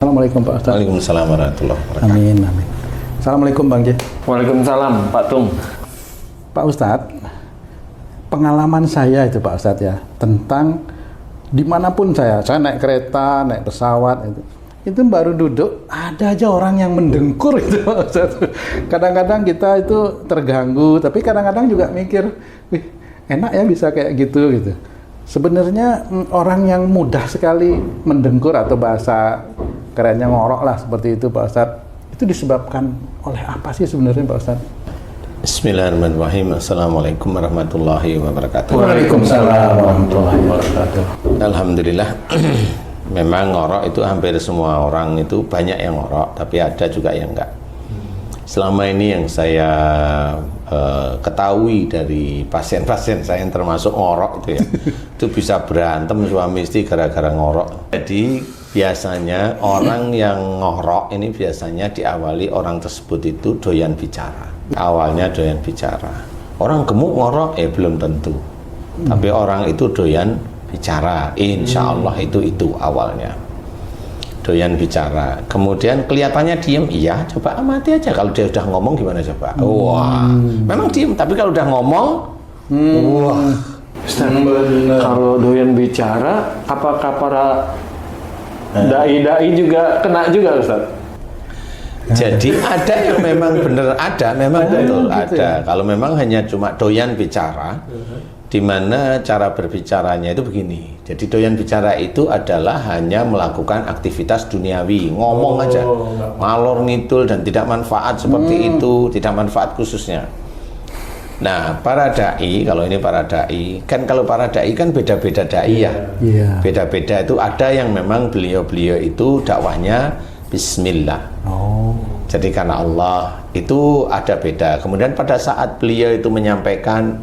Assalamualaikum Pak Ustadz. Waalaikumsalam warahmatullahi wabarakatuh. Amin, amin. Assalamualaikum Bang J. Waalaikumsalam Pak Tung. Pak Ustadz, pengalaman saya itu Pak Ustadz ya, tentang dimanapun saya naik kereta, naik pesawat, itu baru duduk, ada aja orang yang mendengkur itu Pak Ustadz. Kadang-kadang kita itu terganggu, tapi kadang-kadang juga mikir, wih enak ya bisa kayak gitu. Sebenarnya orang yang mudah sekali mendengkur atau bahasa kerennya ngorok lah seperti itu Pak Ustadz, itu disebabkan oleh apa sih sebenarnya Pak Ustadz? Bismillahirrahmanirrahim. Assalamualaikum warahmatullahi wabarakatuh. Waalaikumsalam warahmatullahi wabarakatuh. Alhamdulillah. Memang ngorok itu hampir semua orang itu banyak yang ngorok, tapi ada juga yang enggak. Selama ini yang saya ketahui dari pasien-pasien saya yang termasuk ngorok itu ya, itu bisa berantem suami istri gara-gara ngorok. Jadi biasanya orang yang ngorok ini biasanya diawali orang tersebut itu doyan bicara. Awalnya doyan bicara. Orang gemuk ngorok belum tentu. Tapi orang itu doyan bicara. Insya Allah itu awalnya. Doyan bicara. Kemudian kelihatannya diem, iya coba amati aja. Kalau dia udah ngomong gimana coba? Wah, memang diem. Tapi kalau udah ngomong, wah. Ustaz, kalau doyan bicara, apakah para dai-dai juga kena juga Ustaz? Jadi ada yang memang bener ada, memang betul gitu ada. Ya? Kalau memang hanya cuma doyan bicara, di mana cara berbicaranya itu begini. Jadi doyan bicara itu adalah hanya melakukan aktivitas duniawi, ngomong aja, ngalor ngidul dan tidak manfaat seperti itu, tidak manfaat khususnya. Nah, para dai, kalau ini para dai, kan kalau para dai kan beda-beda dai ya. Beda-beda itu ada yang memang beliau-beliau itu dakwahnya Bismillah. Jadi karena Allah itu ada beda. Kemudian pada saat beliau itu menyampaikan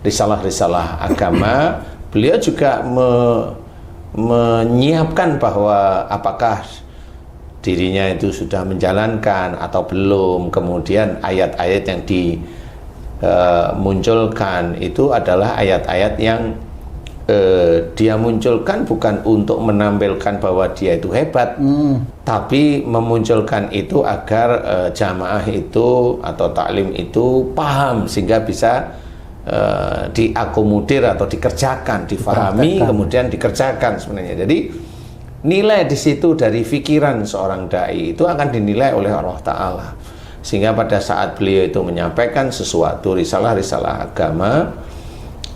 risalah-risalah agama, beliau juga menyiapkan bahwa apakah dirinya itu sudah menjalankan atau belum. Kemudian ayat-ayat yang dimunculkan itu adalah ayat-ayat yang dia munculkan bukan untuk menampilkan bahwa dia itu hebat, tapi memunculkan itu agar jamaah itu atau taklim itu paham sehingga bisa diakomodir atau dikerjakan, difahami, kemudian dikerjakan sebenarnya. Jadi nilai di situ dari pikiran seorang dai itu akan dinilai oleh Allah Ta'ala, sehingga pada saat beliau itu menyampaikan sesuatu risalah-risalah agama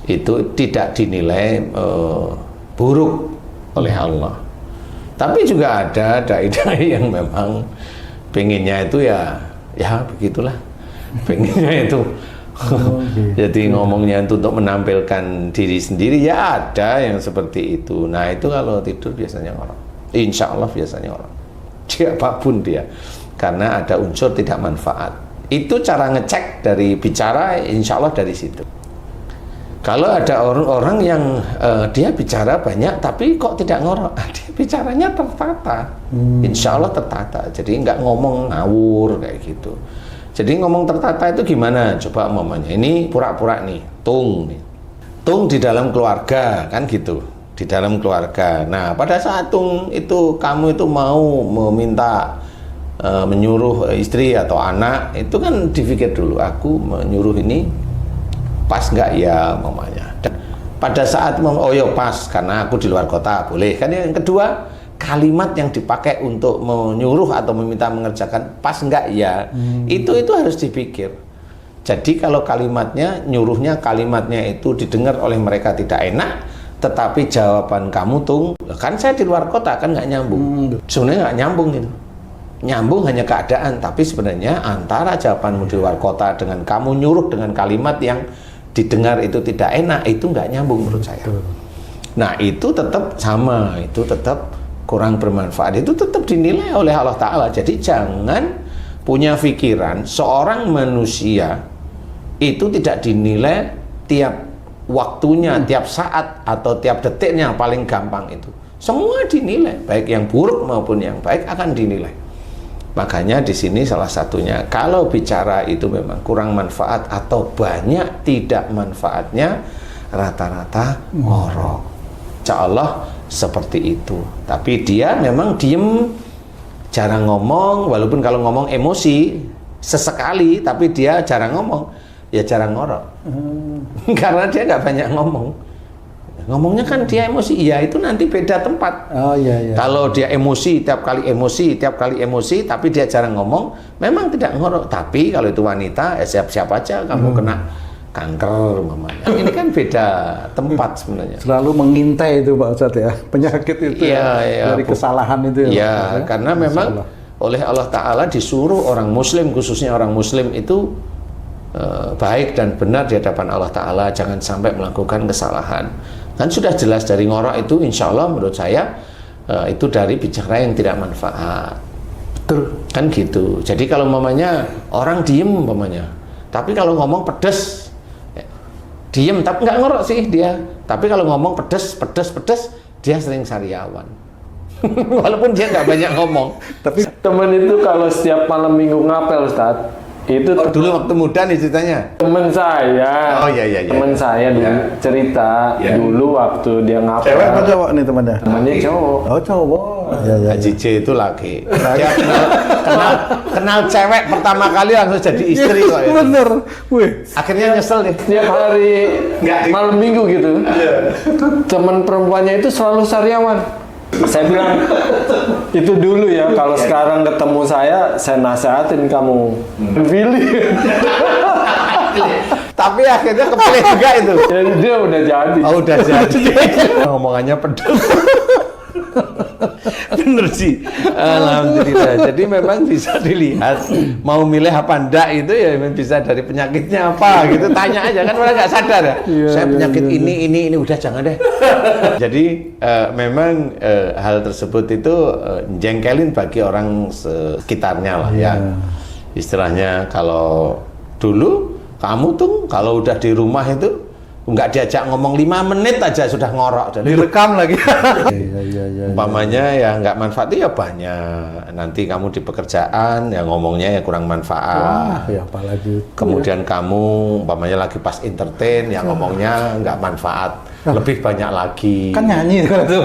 itu tidak dinilai buruk oleh Allah. Tapi juga ada dai-dai yang memang pengennya itu ya begitulah, pengennya itu jadi ngomongnya itu untuk menampilkan diri sendiri, ya ada yang seperti itu. Nah itu kalau tidur biasanya orang, insya Allah biasanya orang, siapapun dia, karena ada unsur tidak manfaat. Itu cara ngecek dari bicara, insya Allah dari situ. Kalau ada orang-orang yang dia bicara banyak tapi kok tidak ngorok, dia bicaranya tertata, insya Allah tertata. Jadi nggak ngomong ngawur kayak gitu. Jadi ngomong tertata itu gimana? Coba umpamanya ini pura-pura nih, tung di dalam keluarga kan gitu, di dalam keluarga. Nah pada saat tung itu kamu itu mau meminta menyuruh istri atau anak, itu kan dipikir dulu, aku menyuruh ini pas nggak ya mamanya. Dan pada saat oh ya pas karena aku di luar kota boleh kan. Yang kedua, kalimat yang dipakai untuk menyuruh atau meminta mengerjakan pas nggak ya, itu harus dipikir. Jadi kalau kalimatnya nyuruhnya kalimatnya itu didengar oleh mereka tidak enak, tetapi jawaban kamu kan saya di luar kota kan nggak nyambung. Sebenarnya nggak nyambung itu. Nyambung hanya keadaan, tapi sebenarnya antara jawabanmu di luar kota dengan kamu nyuruh dengan kalimat yang didengar itu tidak enak, itu nggak nyambung menurut saya. Nah itu tetap sama, itu tetap kurang bermanfaat, itu tetap dinilai oleh Allah Ta'ala. Jadi jangan punya pikiran seorang manusia itu tidak dinilai tiap waktunya, tiap saat atau tiap detiknya. Paling gampang itu semua dinilai, baik yang buruk maupun yang baik akan dinilai. Makanya di sini salah satunya, kalau bicara itu memang kurang manfaat atau banyak tidak manfaatnya, rata-rata ngorok. Insya Allah seperti itu. Tapi dia memang diem jarang ngomong, walaupun kalau ngomong emosi sesekali, tapi dia jarang ngomong, ya jarang ngorok. Karena dia nggak banyak ngomong. Ngomongnya kan dia emosi, ya itu nanti beda tempat. Oh iya. Kalau dia emosi, tiap kali emosi, tapi dia jarang ngomong, memang tidak ngorok. Tapi kalau itu wanita, ya siap-siap aja kamu kena kanker umpamanya. Ini kan beda tempat sebenarnya. Selalu mengintai itu Pak Ustadz ya, penyakit itu dari kesalahan itu ya. Karena memang oleh Allah Ta'ala disuruh orang Muslim, khususnya orang Muslim itu baik dan benar di hadapan Allah Ta'ala, jangan sampai melakukan kesalahan. Kan sudah jelas dari ngorok itu, insya Allah menurut saya itu dari bicara yang tidak manfaat. Betul. Kan gitu. Jadi kalau umpamanya orang diem umpamanya, tapi kalau ngomong pedes, diem tapi nggak ngorok sih dia. Tapi kalau ngomong pedes, dia sering sariawan. Walaupun dia nggak banyak ngomong. Tapi temen itu kalau setiap malam minggu ngapel, Ustadz, itu dulu waktu muda nih ceritanya. temen saya. Oh iya. Temen saya dulu cerita dulu waktu dia ngapel. Cewek apa cowok nih temannya? Temennya cowok. Oh cowok. Iya. Haji J itu laki. Dia kenal cewek pertama kali langsung jadi istri kok. Ya. Bener. Wih. Akhirnya nyesel deh. Setiap hari malam minggu gitu. Temen perempuannya itu selalu sariawan. Saya bilang itu dulu ya, kalau sekarang ketemu saya nasihatin kamu pilih. Tapi akhirnya kepilih juga itu. Jadi dia udah jadi. Oh udah jadi. Ngomongannya pedes. Bener sih. Alhamdulillah. Jadi memang bisa dilihat mau milih apa enggak itu ya bisa dari penyakitnya apa gitu. Tanya aja kan orang nggak sadar ya. Saya penyakit ini udah jangan deh. Jadi memang hal tersebut itu jengkelin bagi orang sekitarnya lah ya. Istilahnya kalau dulu kamu tuh kalau udah di rumah itu nggak diajak ngomong 5 menit aja sudah ngorok. Direkam lagi. Umpamanya ya nggak manfaat ya banyak. Nanti kamu di pekerjaan ya ngomongnya ya kurang manfaat. Wah, ya apalagi. Kemudian kamu umpamanya lagi pas entertain ya ngomongnya nggak manfaat. Lebih banyak lagi. Kan nyanyi kalau itu.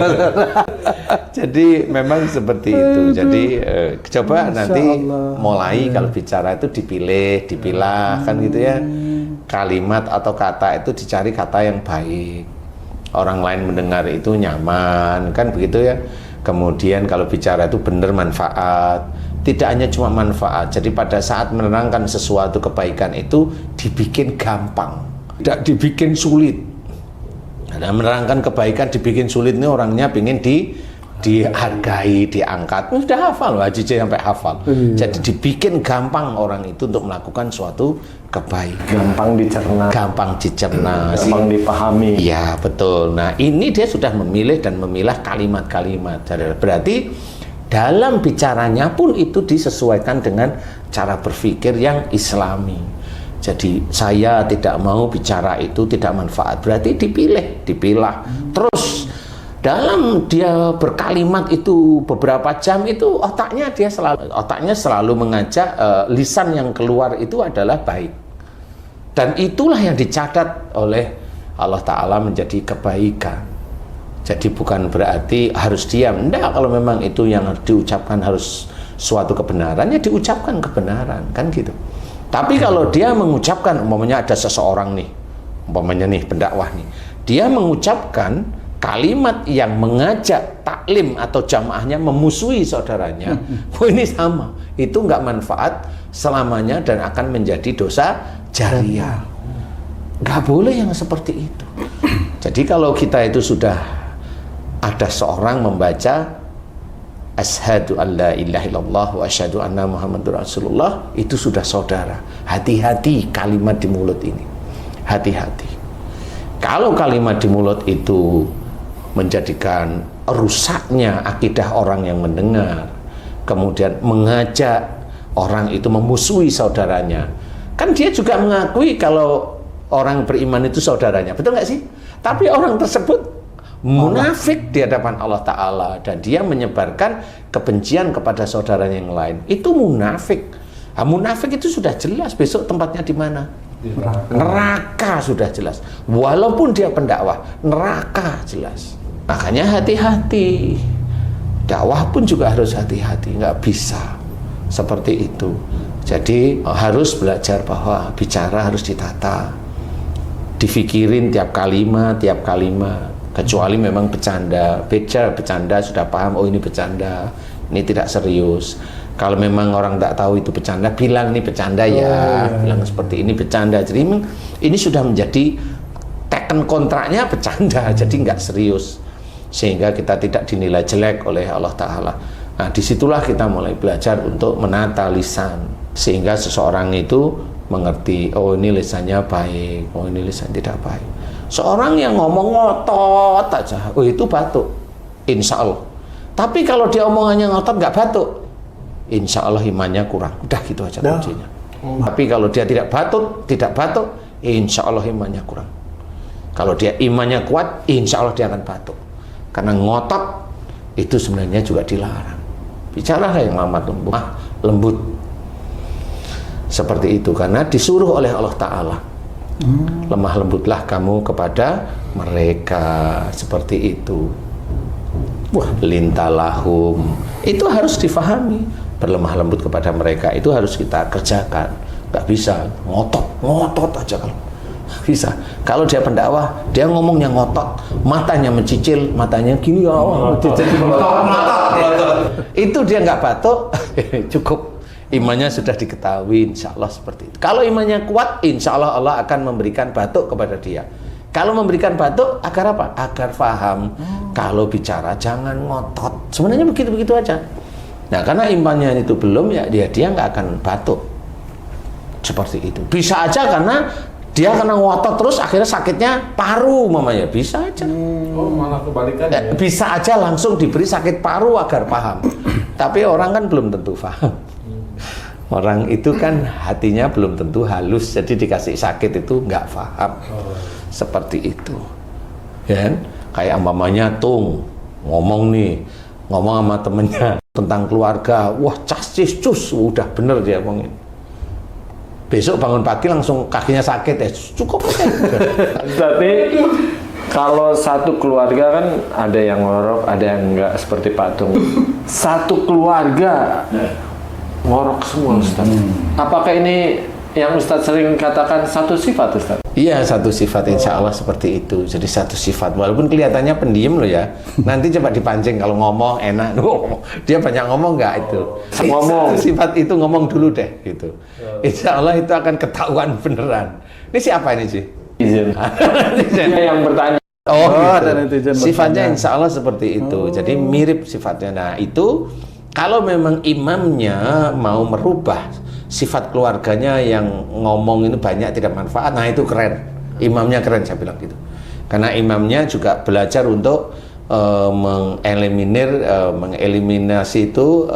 Jadi memang seperti itu. Jadi coba Masya nanti Allah. mulai kalau bicara itu dipilah kan gitu ya. Kalimat atau kata itu dicari kata yang baik. Orang lain mendengar itu nyaman, kan begitu ya. Kemudian kalau bicara itu benar manfaat. Tidak hanya cuma manfaat. Jadi pada saat menerangkan sesuatu kebaikan itu dibikin gampang. Tidak dibikin sulit. Nah, menerangkan kebaikan dibikin sulit ini orangnya pingin dihargai, diangkat. Sudah hafal loh, Haji J sampai hafal. Jadi dibikin gampang orang itu untuk melakukan suatu kebaikan. Gampang dicerna. Gampang dicerna. Gampang dipahami. Iya betul. Nah ini dia sudah memilih dan memilah kalimat-kalimat. Berarti dalam bicaranya pun itu disesuaikan dengan cara berpikir yang Islami. Jadi saya tidak mau bicara itu tidak manfaat. Berarti dipilah. Terus dalam dia berkalimat itu beberapa jam itu otaknya selalu mengajak lisan yang keluar itu adalah baik. Dan itulah yang dicatat oleh Allah Ta'ala menjadi kebaikan. Jadi bukan berarti harus diam. Enggak, kalau memang itu yang diucapkan harus suatu kebenaran, ya diucapkan kebenaran, kan gitu. Tapi kalau dia mengucapkan, umpamanya ada seseorang nih, umpamanya nih pendakwah nih, dia mengucapkan kalimat yang mengajak taklim atau jamaahnya memusuhi saudaranya, ini sama, itu nggak manfaat selamanya dan akan menjadi dosa jariah. Nggak boleh yang seperti itu. Jadi kalau kita itu sudah ada seorang membaca asyhadu an la ilaha illallah wa asyhadu anna muhammadur rasulullah, itu sudah saudara. Hati-hati kalimat di mulut ini. Hati-hati. Kalau kalimat di mulut itu menjadikan rusaknya akidah orang yang mendengar, kemudian mengajak orang itu memusuhi saudaranya, kan dia juga mengakui kalau orang beriman itu saudaranya, betul nggak sih? Tapi orang tersebut munafik di hadapan Allah Ta'ala dan dia menyebarkan kebencian kepada saudaranya yang lain, itu munafik. Nah, munafik itu sudah jelas besok tempatnya di mana? Neraka sudah jelas. Walaupun dia pendakwah, neraka jelas. Makanya hati-hati. Dakwah pun juga harus hati-hati, nggak bisa seperti itu. Jadi harus belajar bahwa bicara harus ditata, difikirin tiap kalimat, kecuali memang bercanda. Bercanda sudah paham, oh ini bercanda, ini tidak serius. Kalau memang orang tak tahu itu bercanda, bilang ini bercanda ya, bilang seperti ini bercanda. Jadi ini sudah menjadi teken kontraknya bercanda, jadi nggak serius. Sehingga kita tidak dinilai jelek oleh Allah Ta'ala. Nah, disitulah kita mulai belajar untuk menata lisan, sehingga seseorang itu mengerti, oh ini lisannya baik, oh ini lisan tidak baik. Seorang yang ngomong ngotot aja, oh itu batuk, insya Allah. Tapi kalau dia omongannya ngotot nggak batuk, insya Allah imannya kurang. Udah gitu aja kuncinya. Tapi kalau dia tidak batuk, insya Allah imannya kurang. Kalau dia imannya kuat, insya Allah dia akan batuk. Karena ngotot itu sebenarnya juga dilarang. Bicaralah yang amat lembut. Seperti itu, karena disuruh oleh Allah Ta'ala. Lemah lembutlah kamu kepada mereka, seperti itu. Lintalahum, itu harus difahami. Berlemah lembut kepada mereka itu harus kita kerjakan. Nggak bisa ngotot aja kalau bisa. Kalau dia pendakwah, dia ngomongnya ngotot, matanya mencicil, matanya gini ya, itu dia nggak batuk, cukup. Imannya sudah diketahui, insya Allah seperti itu. Kalau imannya kuat, insya Allah Allah akan memberikan batuk kepada dia. Kalau memberikan batuk, agar apa? Agar faham. Kalau bicara jangan ngotot. Sebenarnya begitu-begitu aja. Nah, karena imannya itu belum, ya dia nggak akan batuk. Seperti itu. Bisa aja karena dia kena ngotot terus akhirnya sakitnya paru mamanya, bisa aja. Oh, malah kebalikannya. Bisa aja langsung diberi sakit paru agar paham. Tapi orang kan belum tentu paham. Orang itu kan hatinya belum tentu halus, jadi dikasih sakit itu nggak paham. Seperti itu. Ya, kayak mamanya ngomong sama temennya tentang keluarga, wah cus, udah bener dia ngomongin. Besok bangun pagi langsung kakinya sakit ya, cukup aja. Tapi kalau satu keluarga kan ada yang ngorok, ada yang enggak, seperti Pak Tung. Satu keluarga ngorok semua, Ustaz. Apakah ini yang Ustaz sering katakan satu sifat, Ustaz? Iya, satu sifat, insya Allah seperti itu. Jadi satu sifat, walaupun kelihatannya pendiam loh ya. Nanti coba dipancing kalau ngomong enak. Dia banyak ngomong nggak itu? Ngomong. Satu sifat itu ngomong dulu deh, gitu. Insya Allah itu akan ketahuan beneran. Ini siapa ini sih? Izin. Dia yang bertanya. Gitu. Sifatnya insya Allah seperti itu. Jadi mirip sifatnya. Nah itu kalau memang imamnya mau merubah sifat keluarganya yang ngomong ini banyak tidak manfaat, nah itu keren. Imamnya keren, saya bilang gitu. Karena imamnya juga belajar untuk mengeliminasi itu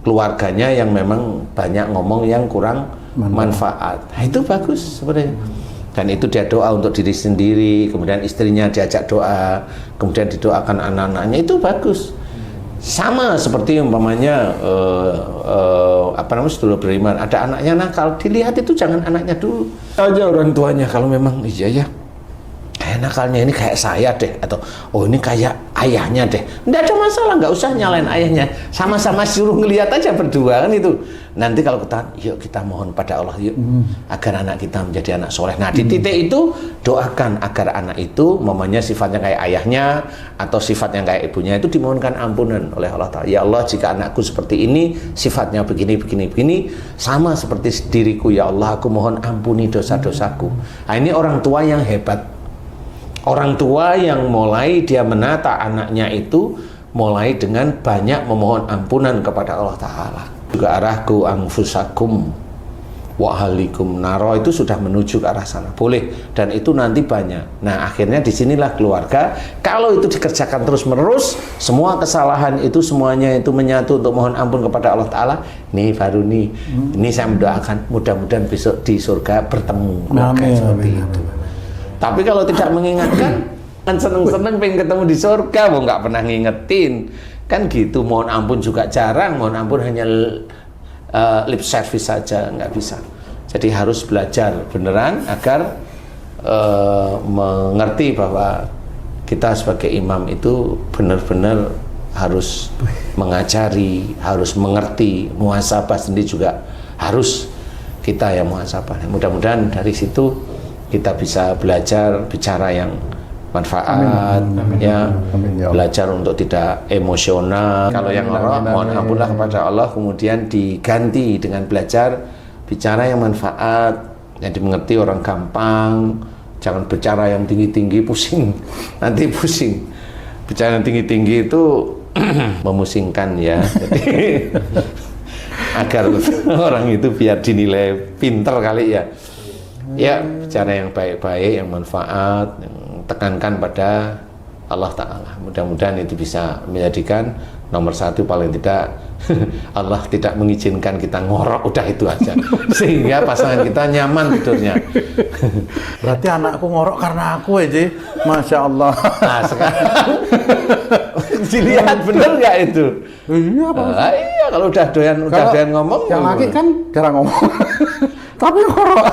keluarganya yang memang banyak ngomong yang kurang manfaat. Nah, itu bagus sebenarnya. Dan itu dia doa untuk diri sendiri, kemudian istrinya diajak doa, kemudian didoakan anak-anaknya, itu bagus. Sama seperti umpamanya sedulur beriman, ada anaknya nakal, dilihat itu jangan anaknya dulu aja, orang tuanya. Kalau memang iya ya kayak nakalnya ini kayak saya deh, atau oh ini kayak ayahnya deh, nggak ada masalah, nggak usah nyalain ayahnya, sama-sama suruh ngelihat aja berdua kan itu. Nanti kalau yuk kita mohon pada Allah yuk agar anak kita menjadi anak soleh. Nah di titik itu doakan agar anak itu mamanya sifatnya kayak ayahnya atau sifatnya kayak ibunya, itu dimohonkan ampunan oleh Allah Ta'ala. Ya Allah, jika anakku seperti ini, sifatnya begini, sama seperti diriku, ya Allah aku mohon ampuni dosa-dosaku. Nah ini orang tua yang hebat. Orang tua yang mulai dia menata anaknya itu mulai dengan banyak memohon ampunan kepada Allah Ta'ala. Juga arahku anfusakum wa ahlikum naro, itu sudah menuju ke arah sana, boleh, dan itu nanti banyak. Nah akhirnya disinilah keluarga, kalau itu dikerjakan terus menerus, semua kesalahan itu semuanya itu menyatu untuk mohon ampun kepada Allah Ta'ala. Nih baru nih, ini saya mendoakan mudah-mudahan besok di surga bertemu seperti itu. Tapi kalau tidak mengingatkan, kan seneng-seneng pengen ketemu di surga, mau nggak pernah ngingetin, kan gitu. Mohon ampun juga jarang, mohon ampun hanya lip service saja, nggak bisa. Jadi harus belajar beneran agar mengerti bahwa kita sebagai imam itu benar-benar harus mengajari, harus mengerti, muhasabah sendiri juga harus kita yang muhasabah. Mudah-mudahan dari situ kita bisa belajar bicara yang manfaat, ya, belajar untuk tidak emosional. Kalau yang ngorok, mohon ampunlah kepada Allah, kemudian diganti dengan belajar bicara yang manfaat, yang dimengerti orang gampang. Jangan bicara yang tinggi-tinggi, pusing, nanti pusing. Bicara yang tinggi-tinggi itu memusingkan ya. Jadi agar orang itu biar dinilai pinter kali ya. Ya, bicara yang baik-baik, yang manfaat, yang tekankan pada Allah Ta'ala. Mudah-mudahan itu bisa menjadikan nomor satu, paling tidak Allah tidak mengizinkan kita ngorok, udah itu aja, sehingga pasangan kita nyaman tidurnya. Berarti anakku ngorok karena aku aja, Masya Allah. Nah sekarang dilihat bener nggak itu? Iya Pak Ustadz. Iya, kalau udah doyan ngomong, yang laki kan jarang ngomong. Tapi ngorok.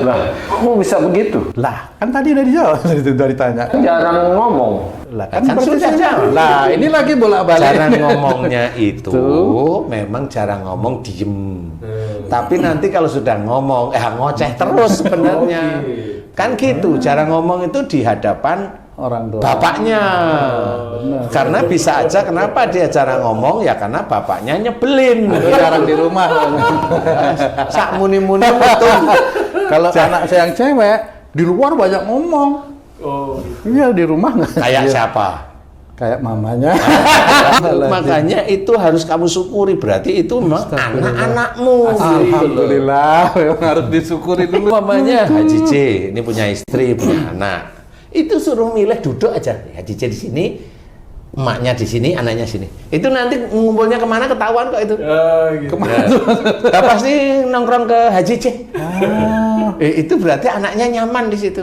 Lah, kok bisa begitu? Lah, kan tadi udah dijawab itu dari tanya. Jarang ngomong. Lah kan berarti sudah jawab. Nah, ini lagi bolak-balik. Jarang ngomongnya itu memang jarang ngomong diem. Tapi nanti kalau sudah ngomong, ngoceh terus sebenarnya. Kan gitu, jarang ngomong itu di hadapan Orang tua. bapaknya. Karena bisa aja kenapa dia jarang ngomong, ya karena bapaknya nyebelin. Jarang di rumah. Sak muni-muni betul. Kalau anak saya yang cewek, di luar banyak ngomong. Oh. Iya, di rumah nggak. Kayak Iya. siapa? Kayak mamanya. Makanya itu harus kamu syukuri, berarti itu memang anak-anakmu. Alhamdulillah, memang harus disyukuri dulu. Mamanya Haji C, ini punya istri, punya anak. Itu suruh milih duduk aja. Haji C di sini, emaknya di sini, anaknya sini. Itu nanti ngumpulnya kemana ketahuan kok itu. Gitu. Kemana? Nah, pasti nongkrong ke Haji C. Itu berarti anaknya nyaman di situ.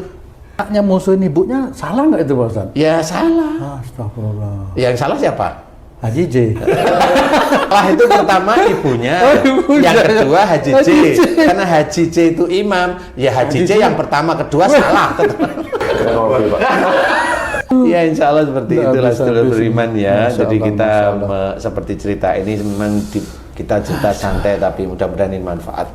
Anaknya musuhin ibunya, salah nggak itu Pak Ustadz? Ya salah. Astagfirullah. Yang salah siapa? Haji J. Wah, itu pertama ibunya, yang kedua Haji C. Karena Haji C itu imam, ya Haji C yang pertama, kedua salah. Ya insya Allah seperti itulah sedulur beriman ya. Jadi kita seperti cerita ini memang kita cerita santai tapi mudah-mudahan ini manfaat.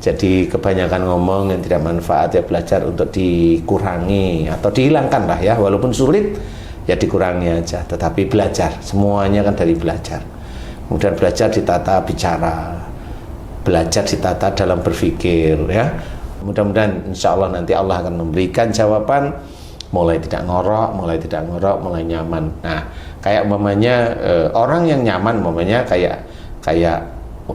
Jadi kebanyakan ngomong yang tidak manfaat ya belajar untuk dikurangi atau dihilangkan lah ya, walaupun sulit ya dikurangi aja, tetapi belajar, semuanya kan dari belajar. Kemudian belajar ditata bicara, belajar ditata dalam berpikir ya. Mudah-mudahan insya Allah nanti Allah akan memberikan jawaban, mulai tidak ngorok, mulai nyaman. Nah, kayak umpamanya orang yang nyaman, umpamanya kayak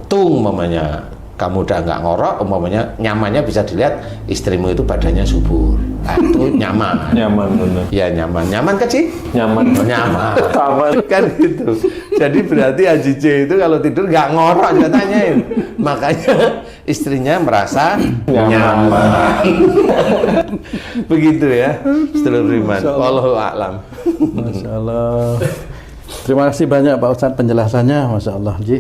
tung, umpamanya kamu udah nggak ngorok, umpamanya nyamannya bisa dilihat istrimu itu badannya subur. Nah, itu nyaman. Nyaman bener. Ya nyaman kecil? Nyaman. Nyaman. Sama. Kan gitu. Jadi berarti Haji C itu kalau tidur nggak ngorok, dia tanyain. Makanya istrinya merasa nyaman. Begitu ya, sedulur beriman. Wallahu a'lam. Masya Allah. Terima kasih banyak Pak Ustadz penjelasannya, Masya Allah Ji.